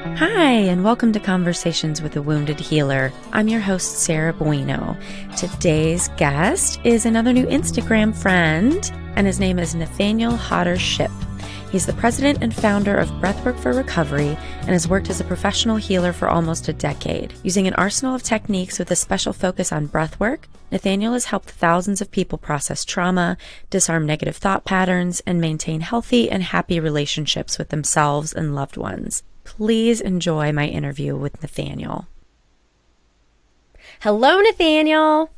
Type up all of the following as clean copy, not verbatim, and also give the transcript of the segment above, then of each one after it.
Hi, and welcome to Conversations with a Wounded Healer. I'm your host, Sarah Bueno. Today's guest is another new Instagram friend, and his name is Nathaniel HodderShip. He's the president and founder of Breathwork for Recovery and has worked as a professional healer for almost a decade. Using an arsenal of techniques with a special focus on breathwork, Nathaniel has helped thousands of people process trauma, disarm negative thought patterns, and maintain healthy and happy relationships with themselves and loved ones. Please enjoy my interview with Nathaniel. Hello, Nathaniel.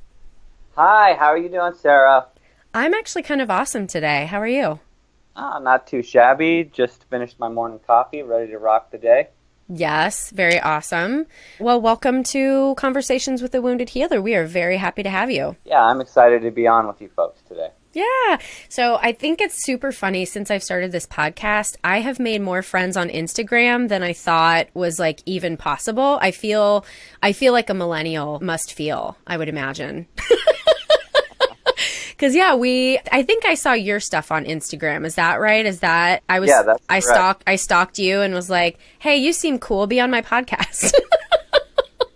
Hi, how are you doing, Sarah? I'm actually kind of awesome today. How are you? Not too shabby. Just finished my morning coffee, ready to rock the day. Yes, very awesome. Well, welcome to Conversations with a Wounded Healer. We are very happy to have you. Yeah, I'm excited to be on with you folks today. Yeah. So I think it's super funny since I've started this podcast. I have made more friends on Instagram than I thought was like even possible. I feel like a millennial must feel, I would imagine. Because I think I saw your stuff on Instagram. Is that right? Yeah, that's correct. I stalked you and was like, hey, you seem cool. Be on my podcast.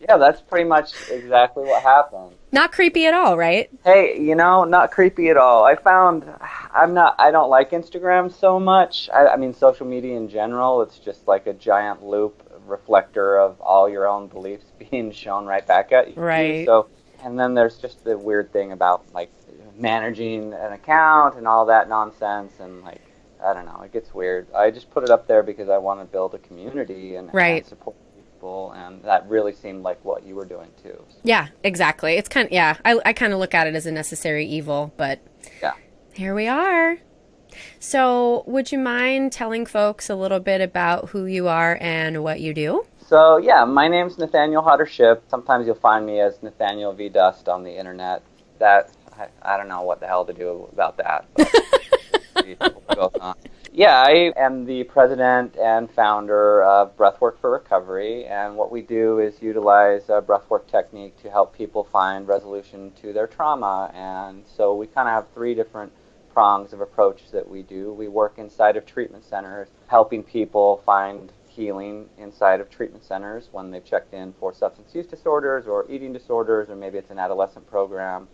Yeah, that's pretty much exactly what happened. Not creepy at all, right? Hey, not creepy at all. I don't like Instagram so much. I mean, social media in general, it's just like a giant loop reflector of all your own beliefs being shown right back at you. Right. So, and then there's just the weird thing about like managing an account and all that nonsense, and like, I don't know, it gets weird. I just put it up there because I want to build a community and support people, and that really seemed like what you were doing too. So. Yeah, exactly. It's kind of, I kind of look at it as a necessary evil, but yeah, here we are. So would you mind telling folks a little bit about who you are and what you do? So yeah, my name's Nathaniel HodderShip. Sometimes you'll find me as Nathaniel V. Dust on the internet. That I don't know what the hell to do about that. But yeah, I am the president and founder of Breathwork for Recovery, and what we do is utilize a breathwork technique to help people find resolution to their trauma. And so we kind of have three different prongs of approach that we do. We work inside of treatment centers, helping people find healing inside of treatment centers when they've checked in for substance use disorders or eating disorders, or maybe it's an adolescent program.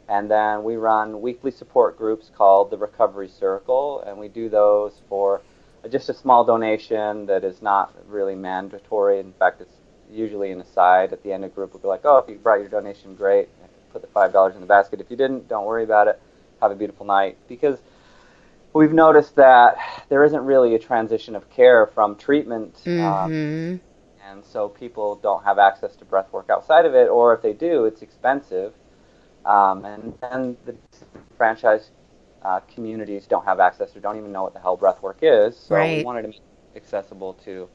And then we run weekly support groups called the Recovery Circle, and we do those for just a small donation that is not really mandatory. In fact, it's usually an aside. At the end of the group, we'll be like, oh, if you brought your donation, great. Put the $5 in the basket. If you didn't, don't worry about it. Have a beautiful night. Because we've noticed that there isn't really a transition of care from treatment. Mm-hmm. And so people don't have access to breath work outside of it, or if they do, it's expensive. And then the franchise communities don't have access or don't even know what the hell breathwork is. So we wanted to make it accessible to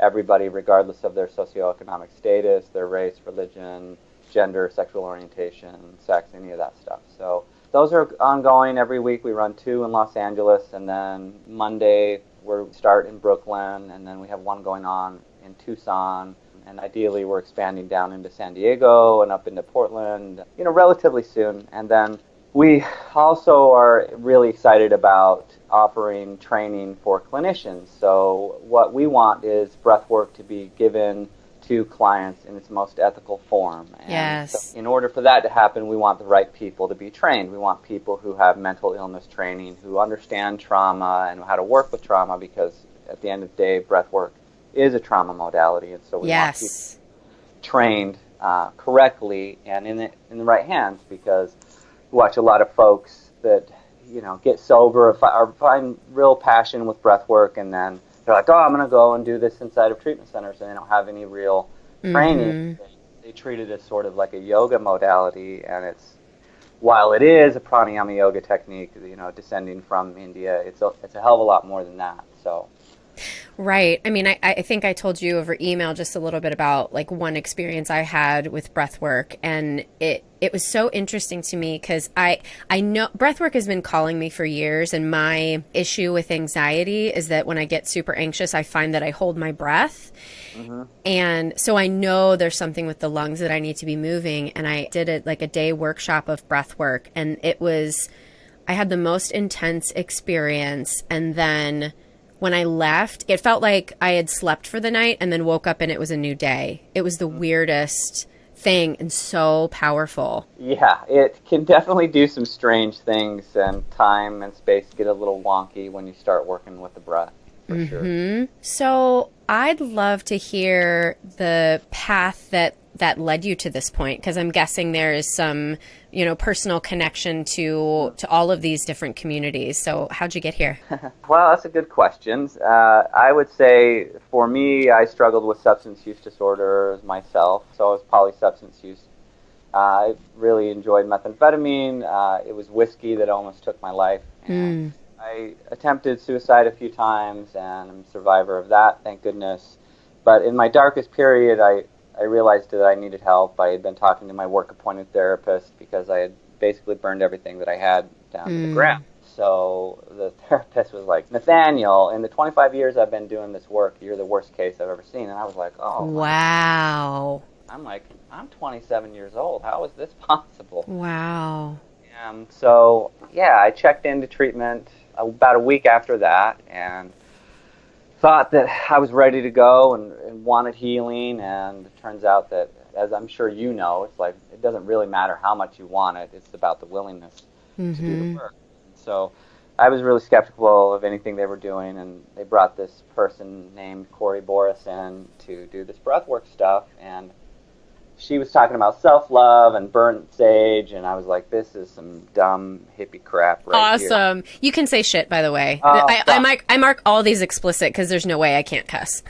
everybody, regardless of their socioeconomic status, their race, religion, gender, sexual orientation, sex, any of that stuff. So those are ongoing every week. We run 2 in Los Angeles, and then Monday we start in Brooklyn, and then we have one going on in Tucson. And ideally, we're expanding down into San Diego and up into Portland, relatively soon. And then we also are really excited about offering training for clinicians. So what we want is breath work to be given to clients in its most ethical form. And yes. So in order for that to happen, we want the right people to be trained. We want people who have mental illness training, who understand trauma and how to work with trauma, because at the end of the day, breath work is a trauma modality, and so we want people trained correctly and in the right hands, because we watch a lot of folks that get sober or find real passion with breath work, and then they're like, oh, I'm going to go and do this inside of treatment centers, and they don't have any real training. They treat it as sort of like a yoga modality, and while it is a pranayama yoga technique, descending from India, it's a hell of a lot more than that. So. Right. I mean, I think I told you over email just a little bit about like one experience I had with breathwork, and it was so interesting to me because I know breathwork has been calling me for years, and my issue with anxiety is that when I get super anxious, I find that I hold my breath. Mm-hmm. And so I know there's something with the lungs that I need to be moving, and I did a day workshop of breathwork, and I had the most intense experience, and then when I left, it felt like I had slept for the night and then woke up and it was a new day. It was the weirdest thing and so powerful. Yeah, it can definitely do some strange things, and time and space get a little wonky when you start working with the breath, for sure. So I'd love to hear the path that led you to this point, because I'm guessing there is some, personal connection to all of these different communities. So how'd you get here? Well, that's a good question. I would say for me, I struggled with substance use disorders myself, so I was polysubstance use. I really enjoyed methamphetamine. It was whiskey that almost took my life. And I attempted suicide a few times, and I'm a survivor of that, thank goodness. But in my darkest period, I realized that I needed help. I had been talking to my work-appointed therapist because I had basically burned everything that I had down to the ground. So the therapist was like, Nathaniel, in the 25 years I've been doing this work, you're the worst case I've ever seen. And I was like, oh. Wow. I'm like, I'm 27 years old. How is this possible? Wow. So, yeah, I checked into treatment about a week after that and thought that I was ready to go and wanted healing, and it turns out that, as I'm sure you know, it's like it doesn't really matter how much you want it, it's about the willingness to do the work. So I was really skeptical of anything they were doing, and they brought this person named Corey Boris in to do this breathwork stuff, and she was talking about self-love and burnt sage, and I was like, this is some dumb hippie crap right here. Awesome. You can say shit, by the way. Oh, I mark all these explicit because there's no way I can't cuss.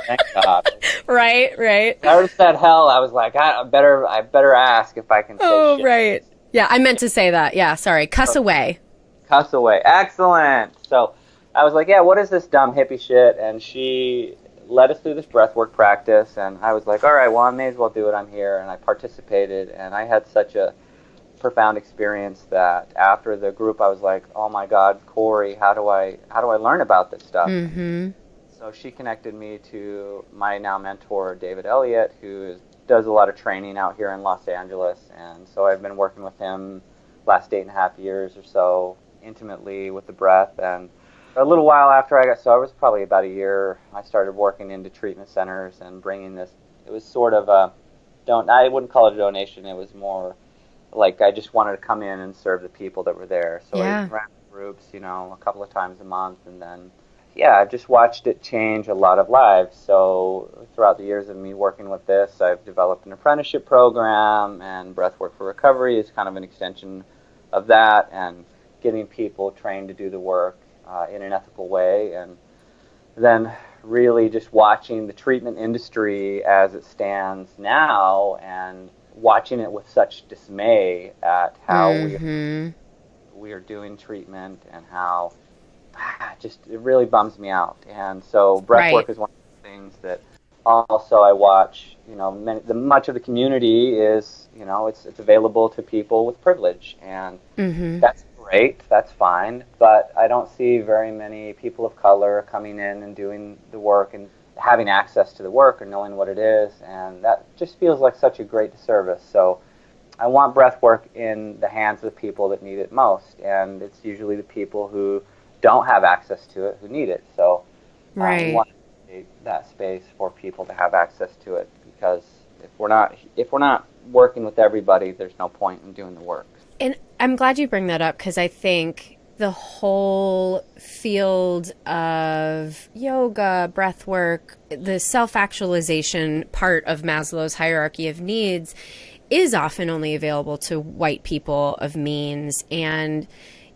Thank God. Right. I already said hell. I was like, I better ask if I can say shit. Oh, right. Yeah, I meant to say that. Yeah, sorry. Cuss away. Cuss away. Excellent. So I was like, yeah, what is this dumb hippie shit? And she led us through this breathwork practice, and I was like, all right, well, I may as well do it. I'm here, and I participated, and I had such a profound experience that after the group, I was like, oh my God, Corey, how do I learn about this stuff? So she connected me to my now mentor, David Elliott, who does a lot of training out here in Los Angeles, and so I've been working with him last 8.5 years or so, intimately with the breath. And a little while after I got sober, it was probably about a year, I started working into treatment centers and bringing this. It was sort of I wouldn't call it a donation. It was more like I just wanted to come in and serve the people that were there. So I ran groups, a couple of times a month, and then, I've just watched it change a lot of lives. So throughout the years of me working with this, I've developed an apprenticeship program, and Breathwork for Recovery is kind of an extension of that, and getting people trained to do the work in an ethical way, and then really just watching the treatment industry as it stands now and watching it with such dismay at how we are doing treatment, and how it really bums me out. And so breathwork is one of the things that also I watch. Much of the community is, it's available to people with privilege, and that's great, that's fine, but I don't see very many people of color coming in and doing the work and having access to the work or knowing what it is, and that just feels like such a great disservice. So I want breath work in the hands of the people that need it most, and it's usually the people who don't have access to it who need it. So I want to create that space for people to have access to it, because if we're not working with everybody, there's no point in doing the work. And I'm glad you bring that up, because I think the whole field of yoga, breath work, the self-actualization part of Maslow's hierarchy of needs is often only available to white people of means. And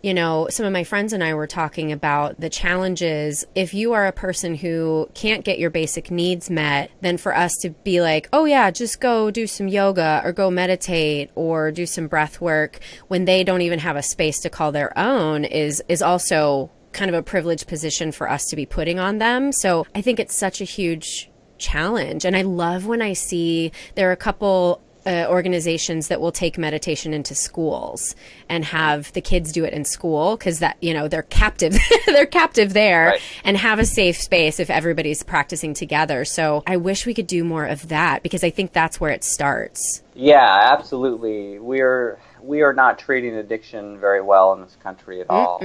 some of my friends and I were talking about the challenges. If you are a person who can't get your basic needs met, then for us to be like, oh yeah, just go do some yoga or go meditate or do some breath work when they don't even have a space to call their own is also kind of a privileged position for us to be putting on them. So I think it's such a huge challenge. And I love when I see there are a couple organizations that will take meditation into schools and have the kids do it in school, because that, they're captive they're captive there, and have a safe space if everybody's practicing together. So I wish we could do more of that, because I think that's where it starts. Yeah, absolutely. We are not treating addiction very well in this country at all.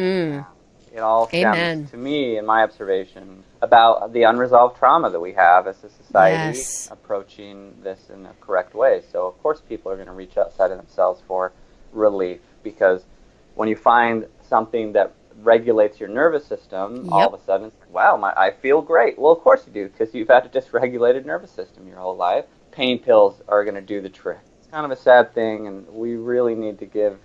It all stems, Amen. to me, in my observation, about the unresolved trauma that we have as a society approaching this in a correct way. So, of course, people are going to reach outside of themselves for relief, because when you find something that regulates your nervous system, all of a sudden, wow, I feel great. Well, of course you do, because you've had a dysregulated nervous system your whole life. Pain pills are going to do the trick. It's kind of a sad thing, and we really need to give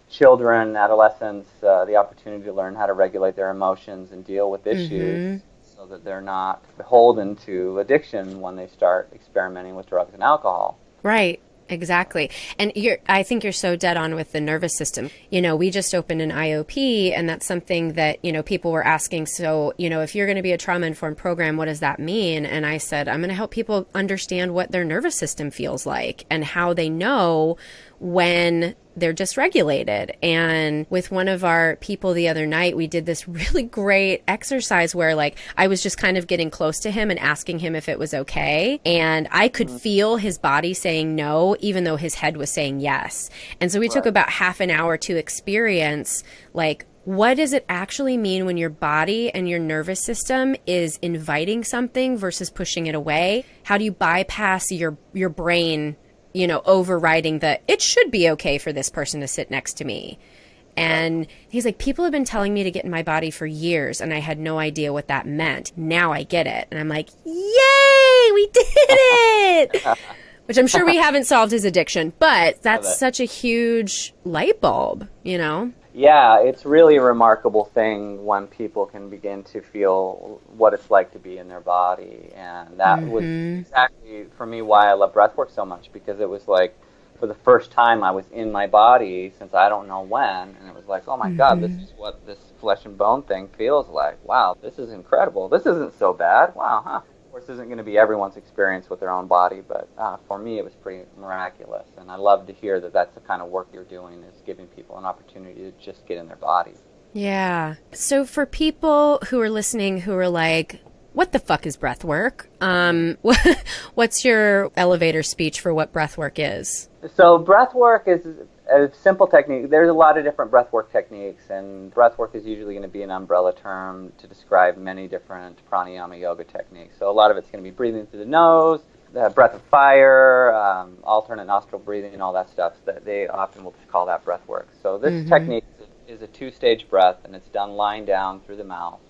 children, adolescents, the opportunity to learn how to regulate their emotions and deal with issues so that they're not beholden to addiction when they start experimenting with drugs and alcohol. Right. Exactly. And I think you're so dead on with the nervous system. You know, we just opened an IOP, and that's something that, you know, people were asking. So, you know, if you're going to be a trauma-informed program, what does that mean? And I said, I'm going to help people understand what their nervous system feels like and how they know when they're dysregulated. And with one of our people the other night, we did this really great exercise where, like, I was just kind of getting close to him and asking him if it was okay. And I could feel his body saying no, even though his head was saying yes. And so we took about half an hour to experience, like, what does it actually mean when your body and your nervous system is inviting something versus pushing it away? How do you bypass your brain, you know, overriding it should be okay for this person to sit next to me? And he's like, people have been telling me to get in my body for years, and I had no idea what that meant. Now I get it. And I'm like, yay, we did it! Which I'm sure we haven't solved his addiction, but that's such a huge light bulb, you know? Yeah, it's really a remarkable thing when people can begin to feel what it's like to be in their body. And that was exactly, for me, why I love breathwork so much, because it was like, for the first time I was in my body since I don't know when, and it was like, oh my God, this is what this flesh and bone thing feels like. Wow, this is incredible. This isn't so bad. Wow, huh. Of course, this isn't going to be everyone's experience with their own body, but for me it was pretty miraculous. And I love to hear that that's the kind of work you're doing, is giving people an opportunity to just get in their body. Yeah. So for people who are listening who are like, what the fuck is breathwork? What's your elevator speech for what breathwork is? So breathwork is a simple technique. There's a lot of different breathwork techniques, and breathwork is usually going to be an umbrella term to describe many different pranayama yoga techniques. So a lot of it's going to be breathing through the nose, the breath of fire, alternate nostril breathing, and all that stuff. That they often will call that breathwork. So this technique is a two-stage breath, and it's done lying down through the mouth.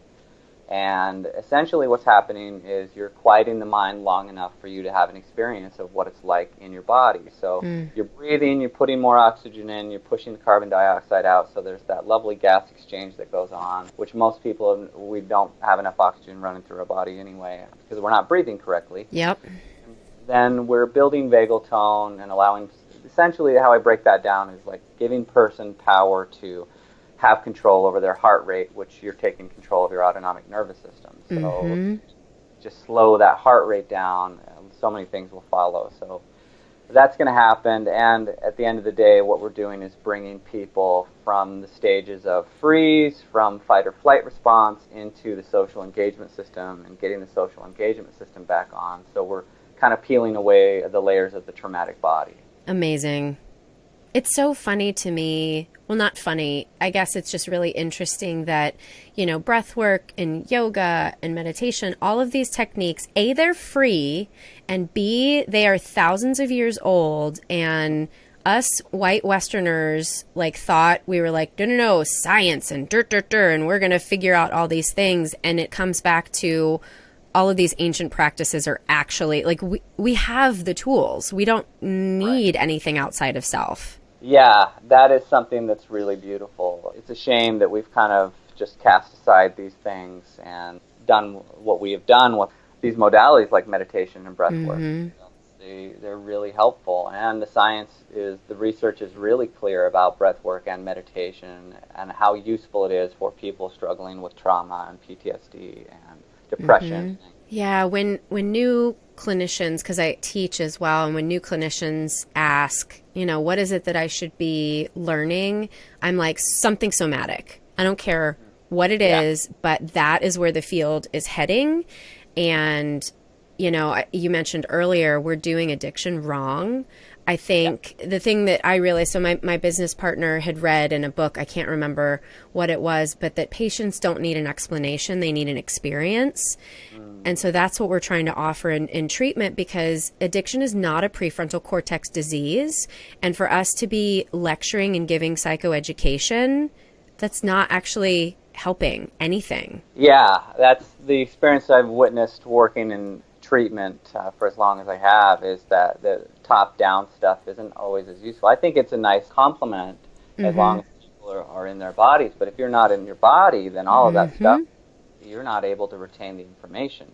And essentially what's happening is you're quieting the mind long enough for you to have an experience of what it's like in your body. So you're breathing, you're putting more oxygen in, you're pushing the carbon dioxide out, so there's that lovely gas exchange that goes on, which most people, we don't have enough oxygen running through our body anyway because we're not breathing correctly. Yep. Then we're building vagal tone and allowing, essentially how I break that down is like giving person power to have control over their heart rate, which you're taking control of your autonomic nervous system. So just slow that heart rate down, and so many things will follow. So that's going to happen, and at the end of the day, what we're doing is bringing people from the stages of freeze, from fight or flight response, into the social engagement system, and getting the social engagement system back on. So we're kind of peeling away the layers of the traumatic body. Amazing. It's so funny to me. Well, not funny. I guess it's just really interesting that, you know, breath work and yoga and meditation, all of these techniques, A, they're free, and B, they are thousands of years old. And us white Westerners like thought we were like, no, science and and we're going to figure out all these things. And it comes back to all of these ancient practices are actually like, we have the tools. We don't need anything outside of self. Yeah, that is something that's really beautiful. It's a shame that we've kind of just cast aside these things and done what we have done with these modalities like meditation and breath work. They're really helpful, and the research is really clear about breath work and meditation and how useful it is for people struggling with trauma and PTSD and depression. Yeah, when new clinicians, because I teach as well, and when new clinicians ask, you know, what is it that I should be learning? I'm like, something somatic. I don't care what it is, but that is where the field is heading. And, you know, you mentioned earlier, we're doing addiction wrong. I think the thing that I realized, so my business partner had read in a book, I can't remember what it was, but that patients don't need an explanation, they need an experience. And so that's what we're trying to offer in treatment, because addiction is not a prefrontal cortex disease. And for us to be lecturing and giving psychoeducation, that's not actually helping anything. Yeah, that's the experience I've witnessed working in treatment for as long as I have, is that the top-down stuff isn't always as useful. I think it's a nice compliment as long as people are in their bodies. But if you're not in your body, then all of that stuff, you're not able to retain the information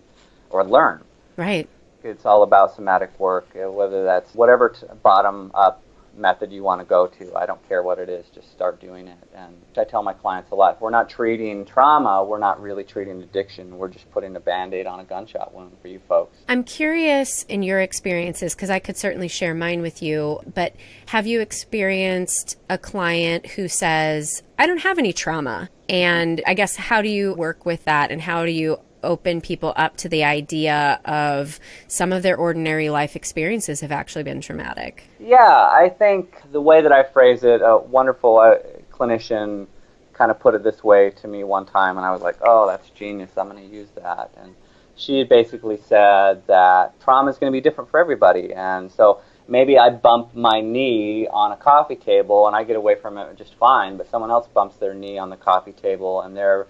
or learn. Right. It's all about somatic work, whether that's whatever bottom-up method you want to go to. I don't care what it is, just start doing it. And I tell my clients a lot, if we're not treating trauma, we're not really treating addiction. We're just putting a Band-Aid on a gunshot wound for you folks. I'm curious in your experiences, because I could certainly share mine with you, but have you experienced a client who says, I don't have any trauma? And I guess, how do you work with that, and how do you open people up to the idea of some of their ordinary life experiences have actually been traumatic? Yeah, I think the way that I phrase it, a wonderful clinician kind of put it this way to me one time, and I was like, oh, that's genius, I'm going to use that. And she basically said that trauma is going to be different for everybody. And so maybe I bump my knee on a coffee table and I get away from it just fine, but someone else bumps their knee on the coffee table and they're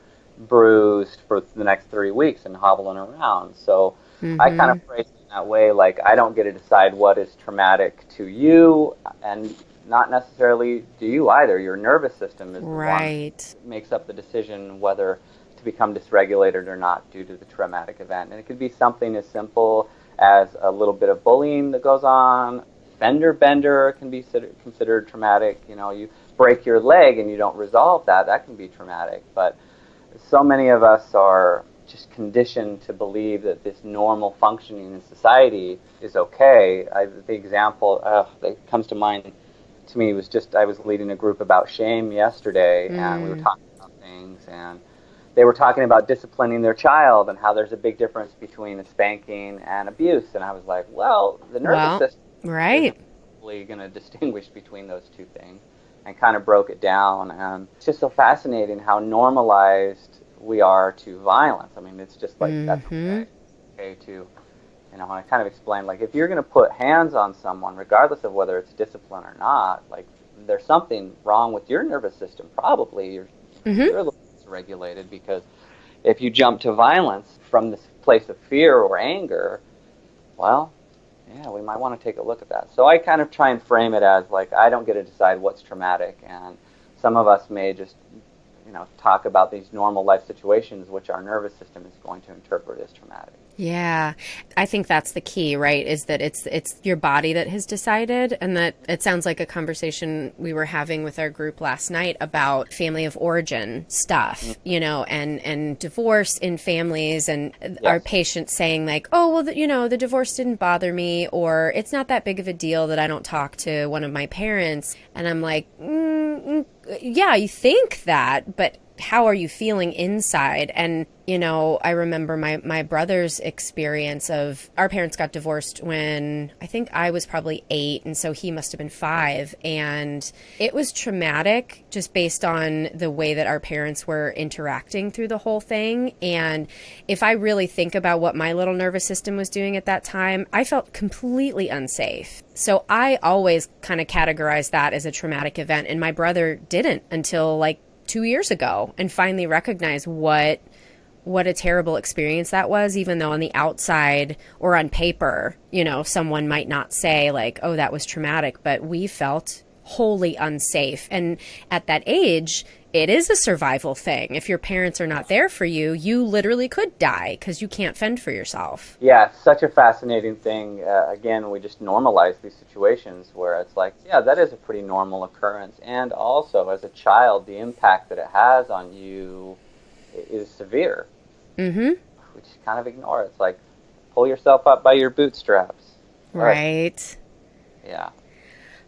bruised for the next 3 weeks and hobbling around. So I kind of phrase it in that way, like, I don't get to decide what is traumatic to you, and not necessarily do you either. Your nervous system is the one that makes up the decision whether to become dysregulated or not due to the traumatic event. And it could be something as simple as a little bit of bullying that goes on. Fender bender can be considered traumatic. You know, you break your leg and you don't resolve that, that can be traumatic. But so many of us are just conditioned to believe that this normal functioning in society is okay. The example that comes to mind to me was just, I was leading a group about shame yesterday, and we were talking about things, and they were talking about disciplining their child and how there's a big difference between a spanking and abuse. And I was like, well, the nervous system isn't really going to distinguish between those two things, and kind of broke it down. And it's just so fascinating how normalized we are to violence. I mean, it's just like, that's okay to, you know, I kind of explained, like, if you're going to put hands on someone, regardless of whether it's discipline or not, like, there's something wrong with your nervous system. Probably you're a little dysregulated, because if you jump to violence from this place of fear or anger, well, yeah, we might want to take a look at that. So I kind of try and frame it as, like, I don't get to decide what's traumatic, and some of us may just, you know, talk about these normal life situations which our nervous system is going to interpret as traumatic. Yeah, I think that's the key, right? Is that it's your body that has decided, and that it sounds like a conversation we were having with our group last night about family of origin stuff, you know, and divorce in families, and our patients saying like, oh, well, you know, the divorce didn't bother me, or it's not that big of a deal that I don't talk to one of my parents. And I'm like, yeah, you think that, but how are you feeling inside? And, you know, I remember my brother's experience of, our parents got divorced when I think I was probably 8, and so he must have been 5. And it was traumatic just based on the way that our parents were interacting through the whole thing. And if I really think about what my little nervous system was doing at that time, I felt completely unsafe. So I always kind of categorized that as a traumatic event. And my brother didn't until like 2 years ago, and finally recognized what a terrible experience that was, even though on the outside or on paper, you know, someone might not say like, oh, that was traumatic, but we felt wholly unsafe. And at that age, it is a survival thing. If your parents are not there for you, you literally could die because you can't fend for yourself. Yeah, such a fascinating thing. Again, we just normalize these situations where it's like, yeah, that is a pretty normal occurrence. And also, as a child, the impact that it has on you is severe. We just kind of ignore it. It's like, pull yourself up by your bootstraps. Right. Yeah.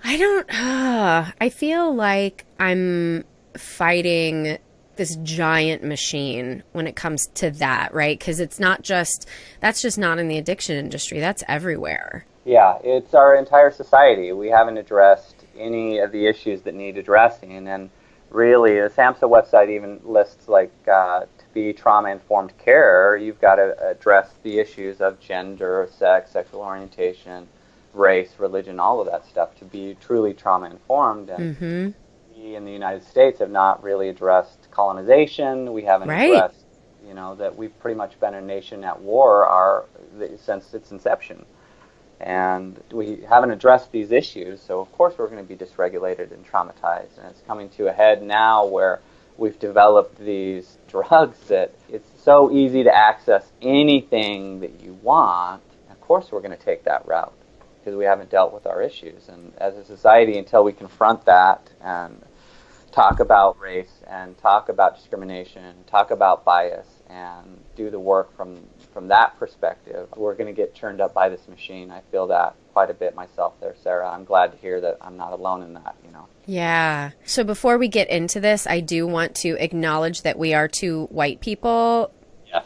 I feel like I'm fighting this giant machine when it comes to that, right? Because it's not just, that's just not in the addiction industry. That's everywhere. Yeah, it's our entire society. We haven't addressed any of the issues that need addressing, and really, the SAMHSA website even lists like to be trauma-informed care, you've got to address the issues of gender, sex, sexual orientation, race, religion, all of that stuff to be truly trauma-informed. And we in the United States have not really addressed colonization. We haven't Right. addressed, that we've pretty much been a nation at war since its inception. And we haven't addressed these issues, so of course we're going to be dysregulated and traumatized. And it's coming to a head now where we've developed these drugs that it's so easy to access anything that you want. Of course we're going to take that route because we haven't dealt with our issues. And as a society, until we confront that and talk about race and talk about discrimination, talk about bias, and do the work from that perspective, we're going to get turned up by this machine. I feel that quite a bit myself there, Sarah. I'm glad to hear that I'm not alone in that, Yeah. So before we get into this, I do want to acknowledge that we are two white people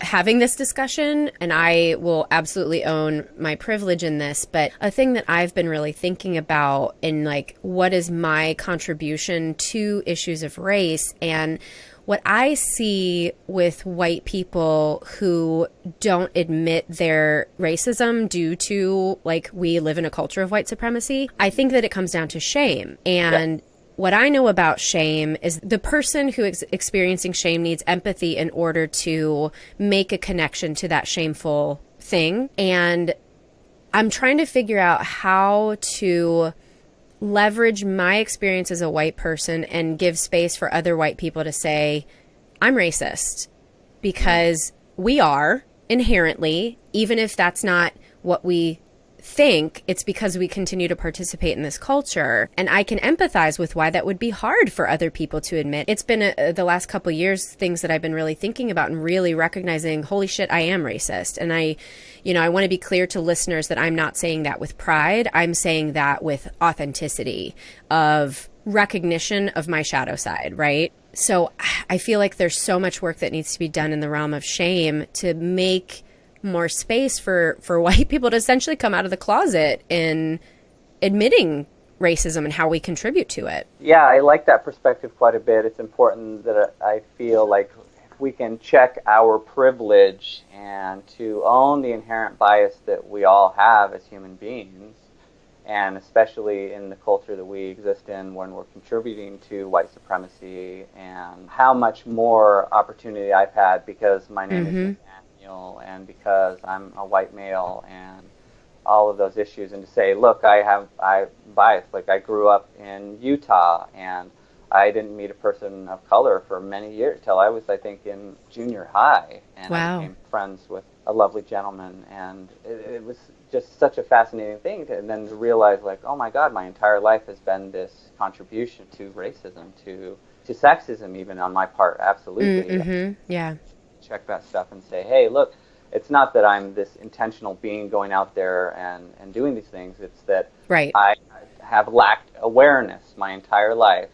having this discussion, and I will absolutely own my privilege in this. But a thing that I've been really thinking about in like, what is my contribution to issues of race, and what I see with white people who don't admit their racism due to, like, we live in a culture of white supremacy, I think that it comes down to shame. And what I know about shame is the person who is experiencing shame needs empathy in order to make a connection to that shameful thing. And I'm trying to figure out how to leverage my experience as a white person and give space for other white people to say, I'm racist, because we are inherently, even if that's not what we think, it's because we continue to participate in this culture. And I can empathize with why that would be hard for other people to admit. It's been the last couple of years, things that I've been really thinking about and really recognizing, holy shit, I am racist. And I want to be clear to listeners that I'm not saying that with pride. I'm saying that with authenticity of recognition of my shadow side, right? So I feel like there's so much work that needs to be done in the realm of shame to make more space for white people to essentially come out of the closet in admitting racism and how we contribute to it. Yeah, I like that perspective quite a bit. It's important that I feel like if we can check our privilege and to own the inherent bias that we all have as human beings, and especially in the culture that we exist in when we're contributing to white supremacy, and how much more opportunity I've had because my name is Nathaniel and because I'm a white male and all of those issues, and to say, look, I bias. Like, I grew up in Utah and I didn't meet a person of color for many years till I was, I think, in junior high, and I became friends with a lovely gentleman, and it was just such a fascinating thing and then to realize, like, oh my God, my entire life has been this contribution to racism, to sexism even on my part, absolutely. Yeah. Check that stuff and say, hey, look, it's not that I'm this intentional being going out there and doing these things. It's that I have lacked awareness my entire life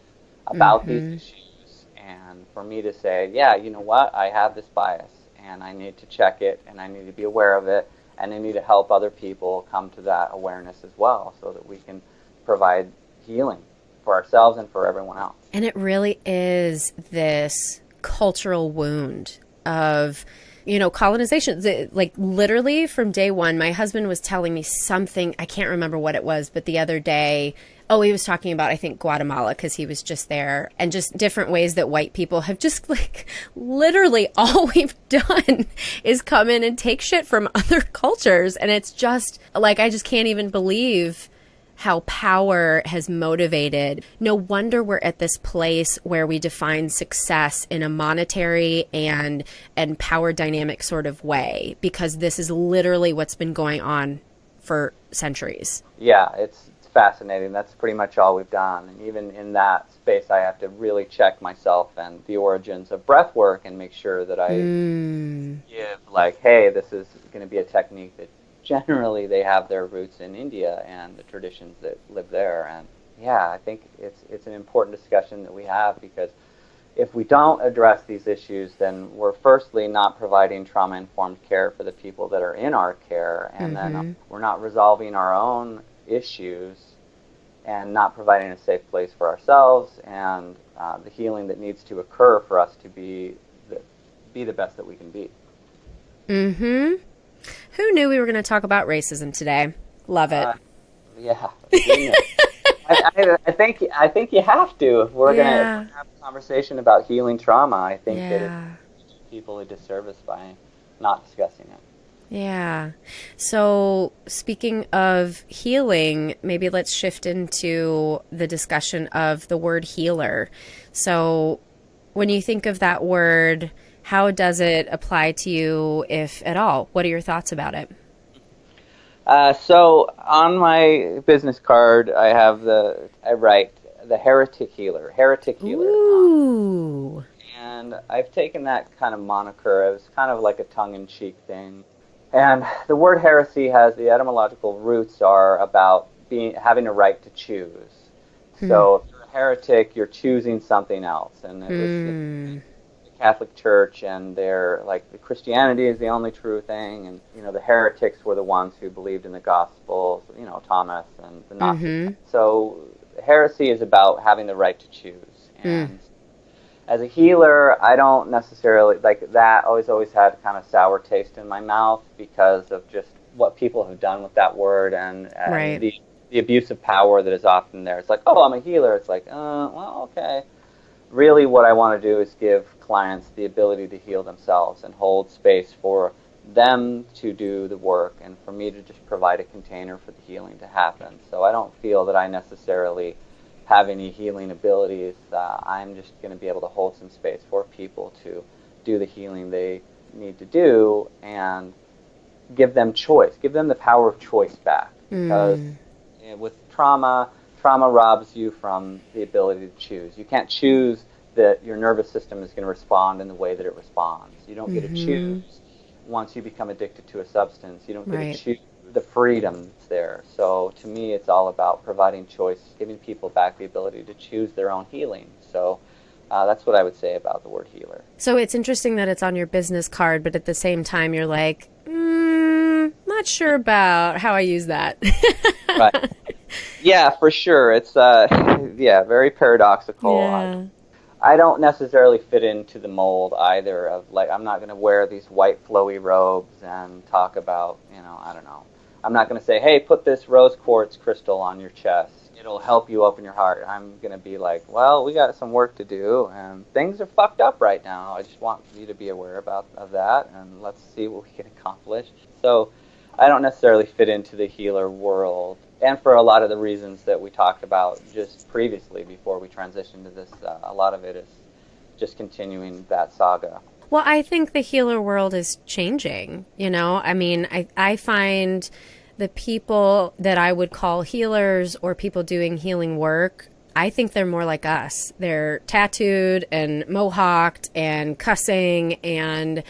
about these issues. And for me to say, yeah, you know what, I have this bias and I need to check it and I need to be aware of it and I need to help other people come to that awareness as well so that we can provide healing for ourselves and for everyone else. And it really is this cultural wound of, colonization. Like, literally from day one, my husband was telling me something, I can't remember what it was, but the other day, he was talking about, I think, Guatemala, because he was just there, and just different ways that white people have just, like, literally all we've done is come in and take shit from other cultures. And it's just, like, I just can't even believe how power has motivated. No wonder we're at this place where we define success in a monetary and power dynamic sort of way, because this is literally what's been going on for centuries. Yeah, it's fascinating. That's pretty much all we've done. And even in that space, I have to really check myself and the origins of breathwork and make sure that I give, like, hey, this is going to be a technique that generally they have their roots in India and the traditions that live there. And yeah, I think it's an important discussion that we have, because if we don't address these issues, then we're firstly not providing trauma-informed care for the people that are in our care, and then we're not resolving our own issues and not providing a safe place for ourselves and the healing that needs to occur for us to be the best that we can be. Who knew we were going to talk about racism today? Love it. Yeah. I think you have to. If we're going to have a conversation about healing trauma, I think that it's people a disservice by not discussing it. Yeah. So speaking of healing, maybe let's shift into the discussion of the word healer. So when you think of that word, how does it apply to you, if at all? What are your thoughts about it? So on my business card, I write the Heretic Healer. Ooh. And I've taken that kind of moniker as kind of like a tongue-in-cheek thing. And the word heresy has the etymological roots are about having a right to choose. So if you're a heretic, you're choosing something else. And it was the Catholic Church, and they're like, the Christianity is the only true thing, and the heretics were the ones who believed in the Gospels, Thomas and the Nazis. So heresy is about having the right to choose. And as a healer, I don't necessarily, like that always had kind of sour taste in my mouth because of just what people have done with that word and the abuse of power that is often there. It's like, oh, I'm a healer. It's like, well, okay. Really what I want to do is give clients the ability to heal themselves and hold space for them to do the work and for me to just provide a container for the healing to happen. So I don't feel that I necessarily have any healing abilities. I'm just going to be able to hold some space for people to do the healing they need to do and give them choice, give them the power of choice back. Because with trauma robs you from the ability to choose. You can't choose that your nervous system is going to respond in the way that it responds. You don't get to choose once you become addicted to a substance. You don't get to choose the freedom that's there. So to me, it's all about providing choice, giving people back the ability to choose their own healing. So that's what I would say about the word healer. So it's interesting that it's on your business card, but at the same time, you're like, not sure about how I use that. Right. Yeah, for sure. It's very paradoxical. Yeah. I don't necessarily fit into the mold either of, like, I'm not going to wear these white flowy robes and talk about, I don't know. I'm not going to say, hey, put this rose quartz crystal on your chest. It'll help you open your heart. I'm going to be like, well, we got some work to do, and things are fucked up right now. I just want you to be aware of that, and let's see what we can accomplish. So I don't necessarily fit into the healer world. And for a lot of the reasons that we talked about just previously before we transitioned to this, a lot of it is just continuing that saga. Well, I think the healer world is changing, I mean, I find the people that I would call healers or people doing healing work, I think they're more like us. They're tattooed and mohawked and cussing and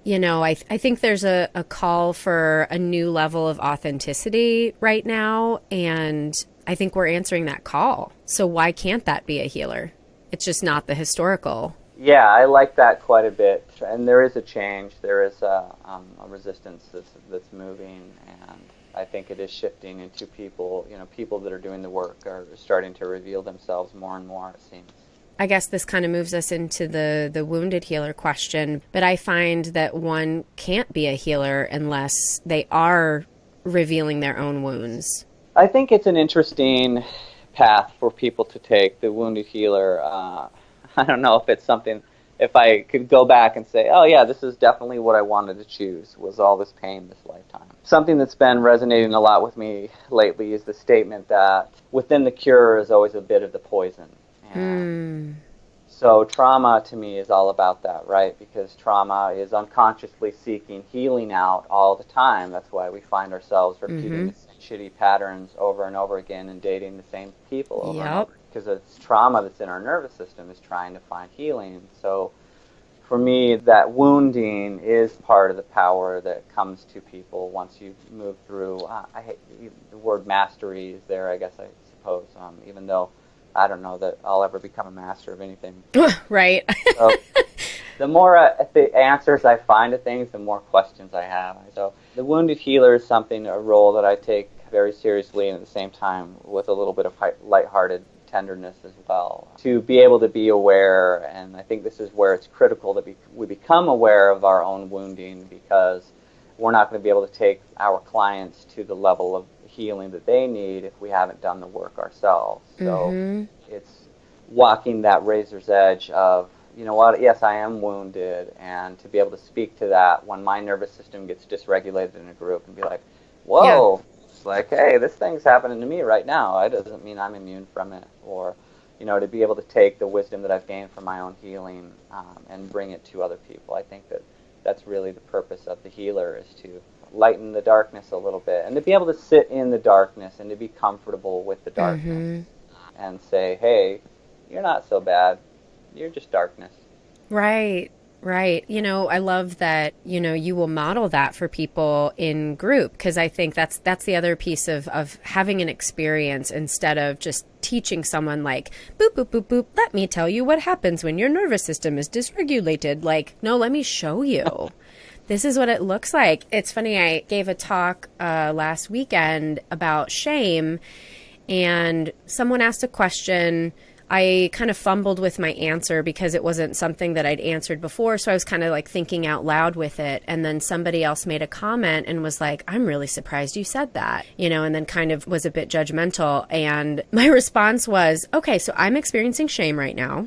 I think there's a call for a new level of authenticity right now, and I think we're answering that call. So why can't that be a healer? It's just not the historical. Yeah, I like that quite a bit, and there is a change. There is a resistance that's moving, and I think it is shifting into people. People that are doing the work are starting to reveal themselves more and more, it seems. I guess this kind of moves us into the wounded healer question, but I find that one can't be a healer unless they are revealing their own wounds. I think it's an interesting path for people to take, the wounded healer. I don't know if it's something, if I could go back and say, oh yeah, this is definitely what I wanted to choose, was all this pain this lifetime. Something that's been resonating a lot with me lately is the statement that within the cure is always a bit of the poison. So trauma to me is all about that, right? Because trauma is unconsciously seeking healing out all the time. That's why we find ourselves repeating the same shitty patterns over and over again and dating the same people over and over. Because it's trauma that's in our nervous system is trying to find healing. So for me, that wounding is part of the power that comes to people once you move through. I hate the word mastery is there, I guess I suppose, even though I don't know that I'll ever become a master of anything. Right. So the more the answers I find to things, the more questions I have. So the wounded healer is a role that I take very seriously, and at the same time with a little bit of lighthearted tenderness as well. To be able to be aware, and I think this is where it's critical that we become aware of our own wounding, because we're not going to be able to take our clients to the level of healing that they need if we haven't done the work ourselves. So it's walking that razor's edge of, you know what, yes, I am wounded, and to be able to speak to that when my nervous system gets dysregulated in a group and be like, whoa, it's like, hey, this thing's happening to me right now. It doesn't mean I'm immune from it. Or, you know, to be able to take the wisdom that I've gained from my own healing and bring it to other people. I think that that's really the purpose of the healer, is to lighten the darkness a little bit, and to be able to sit in the darkness and to be comfortable with the darkness and say, hey, you're not so bad. You're just darkness. Right. Right. You know, I love that, you know, you will model that for people in group, because I think that's the other piece of having an experience instead of just teaching someone like, boop, boop, boop, boop, let me tell you what happens when your nervous system is dysregulated. Like, no, let me show you. This is what it looks like. It's funny, I gave a talk last weekend about shame, and someone asked a question. I kind of fumbled with my answer because it wasn't something that I'd answered before. So I was kind of like thinking out loud with it. And then somebody else made a comment and was like, I'm really surprised you said that, you know, and then kind of was a bit judgmental. And my response was, okay, so I'm experiencing shame right now.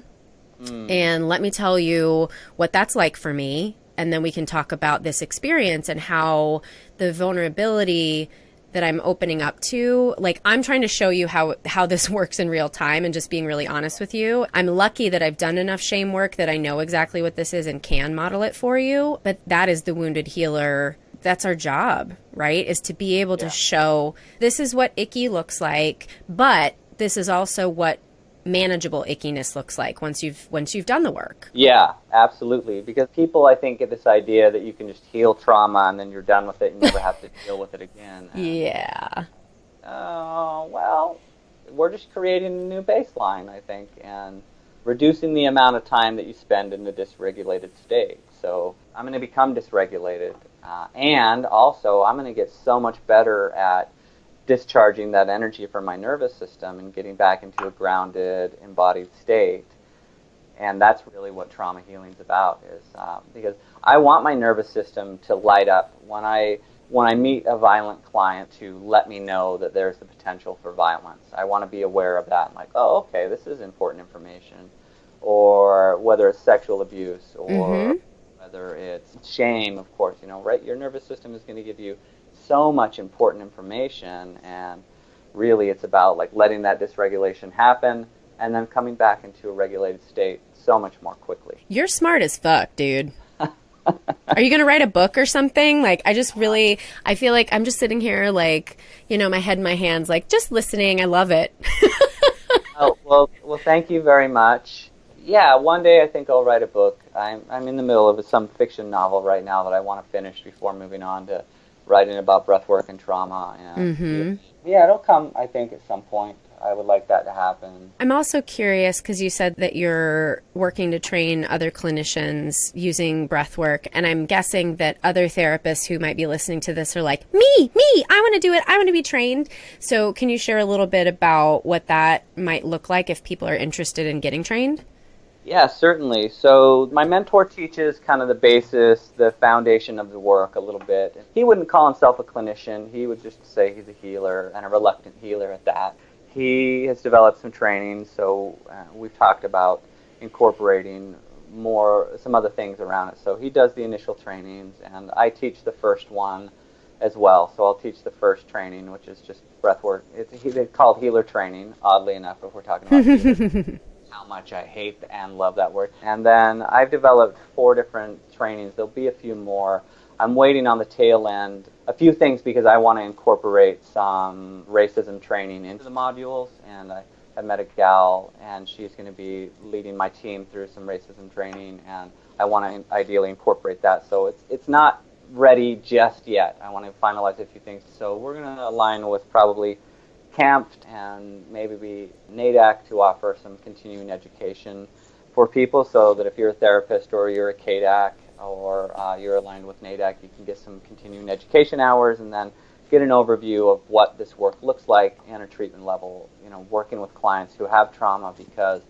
And let me tell you what that's like for me. And then we can talk about this experience and how the vulnerability that I'm opening up to, like, I'm trying to show you how this works in real time and just being really honest with you. I'm lucky that I've done enough shame work that I know exactly what this is and can model it for you. But that is the wounded healer. That's our job, right? Is to be able to show this is what icky looks like, but this is also what manageable ickiness looks like once you've done the work. Yeah, absolutely. Because people, I think, get this idea that you can just heal trauma and then you're done with it and never have to deal with it again. And, well, we're just creating a new baseline, I think, and reducing the amount of time that you spend in a dysregulated state. So I'm going to become dysregulated, and also I'm going to get so much better at discharging that energy from my nervous system and getting back into a grounded, embodied state. And that's really what trauma healing is about, is because I want my nervous system to light up when I meet a violent client, to let me know that there's the potential for violence. I want to be aware of that and like, oh, okay, this is important information. Or whether it's sexual abuse, or whether it's shame, of course, you know, right? Your nervous system is going to give you so much important information, and really it's about like letting that dysregulation happen and then coming back into a regulated state so much more quickly. You're smart as fuck, dude. Are you going to write a book or something? Like, I feel like I'm just sitting here like, you know, my head in my hands, like just listening. I love it. Oh, well, thank you very much. Yeah, one day I think I'll write a book. I'm in the middle of some fiction novel right now that I want to finish before moving on to writing about breathwork and trauma. And yeah, it'll come, I think, at some point. I would like that to happen. I'm also curious, because you said that you're working to train other clinicians using breathwork, and I'm guessing that other therapists who might be listening to this are like, me, I want to do it. I want to be trained. So can you share a little bit about what that might look like if people are interested in getting trained? Yeah, certainly. So my mentor teaches kind of the basis, the foundation of the work a little bit. He wouldn't call himself a clinician. He would just say he's a healer, and a reluctant healer at that. He has developed some training, so we've talked about incorporating some other things around it. So he does the initial trainings, and I teach the first one as well. So I'll teach the first training, which is just breathwork. It's called healer training, oddly enough, if we're talking about healer. How much I hate and love that word. And then I've developed 4 different trainings. There'll be a few more. I'm waiting on the tail end, a few things, because I want to incorporate some racism training into the modules. And I met a gal, and she's going to be leading my team through some racism training, and I want to ideally incorporate that. So it's not ready just yet. I want to finalize a few things. So we're going to align with probably camped, and maybe we NADAC to offer some continuing education for people, so that if you're a therapist or you're a CADC or you're aligned with NADAC, you can get some continuing education hours and then get an overview of what this work looks like and a treatment level, working with clients who have trauma, because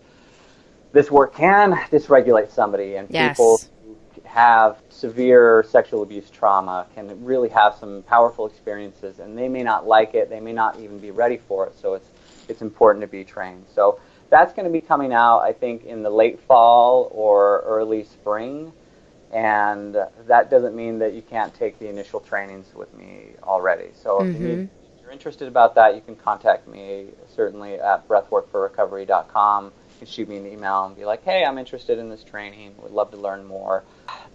this work can dysregulate somebody, and people who have severe sexual abuse trauma can really have some powerful experiences, and they may not like it, they may not even be ready for it, so it's important to be trained. So that's going to be coming out, I think, in the late fall or early spring. And that doesn't mean that you can't take the initial trainings with me already. So if you're interested about that, you can contact me, certainly at breathworkforrecovery.com. You can shoot me an email and be like, hey, I'm interested in this training. Would love to learn more.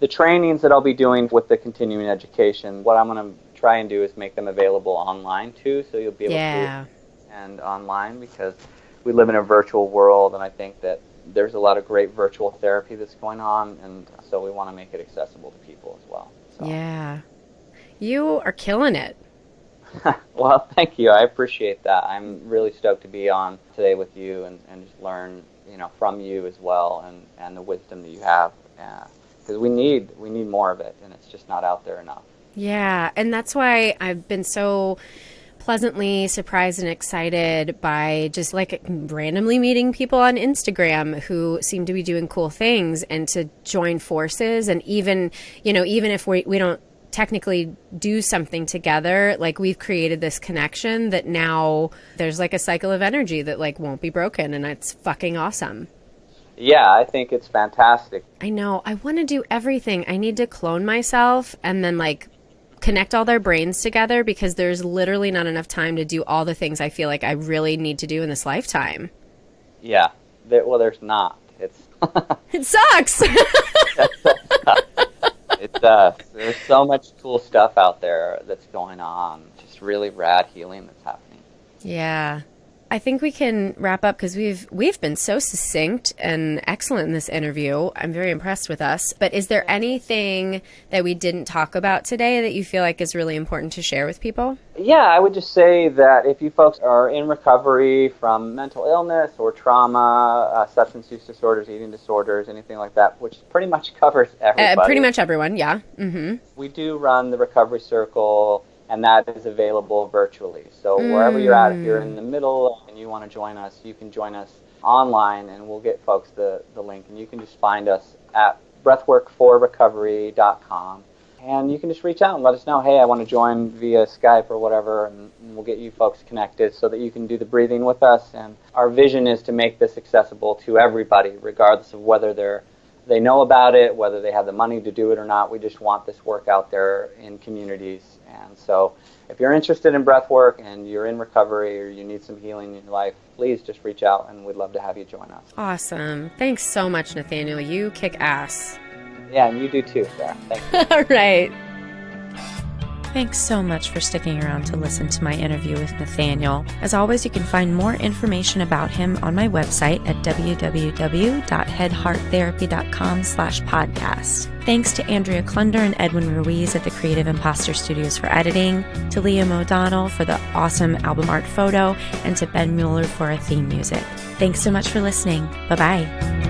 The trainings that I'll be doing with the continuing education, what I'm going to try and do is make them available online too, so you'll be able to and online, because we live in a virtual world, and I think that there's a lot of great virtual therapy that's going on, and so we want to make it accessible to people as well. So. Yeah. You are killing it. Well, thank you. I appreciate that. I'm really stoked to be on today with you and just learn, from you as well, and the wisdom that you have, because we need more of it, and it's just not out there enough. Yeah, and that's why I've been so pleasantly surprised and excited by just like randomly meeting people on Instagram who seem to be doing cool things, and to join forces. And even if we don't technically do something together, like we've created this connection that now there's like a cycle of energy that like won't be broken, and it's fucking awesome. Yeah, I think it's fantastic. I know. I want to do everything. I need to clone myself and then like connect all their brains together, because there's literally not enough time to do all the things I feel like I really need to do in this lifetime. Yeah. There's not. It sucks. It does. There's so much cool stuff out there that's going on. Just really rad healing that's happening. Yeah. I think we can wrap up, because we've been so succinct and excellent in this interview. I'm very impressed with us. But is there anything that we didn't talk about today that you feel like is really important to share with people? Yeah, I would just say that if you folks are in recovery from mental illness or trauma, substance use disorders, eating disorders, anything like that, which pretty much covers everybody. Pretty much everyone, yeah. Mm-hmm. We do run the Recovery Circle, and that is available virtually. So wherever you're at, if you're in the middle and you want to join us, you can join us online, and we'll get folks the link. And you can just find us at breathworkforrecovery.com. And you can just reach out and let us know, hey, I want to join via Skype or whatever, and we'll get you folks connected so that you can do the breathing with us. And our vision is to make this accessible to everybody, regardless of whether they know about it, whether they have the money to do it or not. We just want this work out there in communities. And so if you're interested in breath work and you're in recovery or you need some healing in your life, please just reach out, and we'd love to have you join us. Awesome. Thanks so much, Nathaniel. You kick ass. Yeah, and you do too, Sarah. Thank you. All right. Thanks so much for sticking around to listen to my interview with Nathaniel. As always, you can find more information about him on my website at www.headhearttherapy.com/podcast. Thanks to Andrea Klunder and Edwin Ruiz at the Creative Imposter Studios for editing, to Liam O'Donnell for the awesome album art photo, and to Ben Mueller for our theme music. Thanks so much for listening. Bye-bye.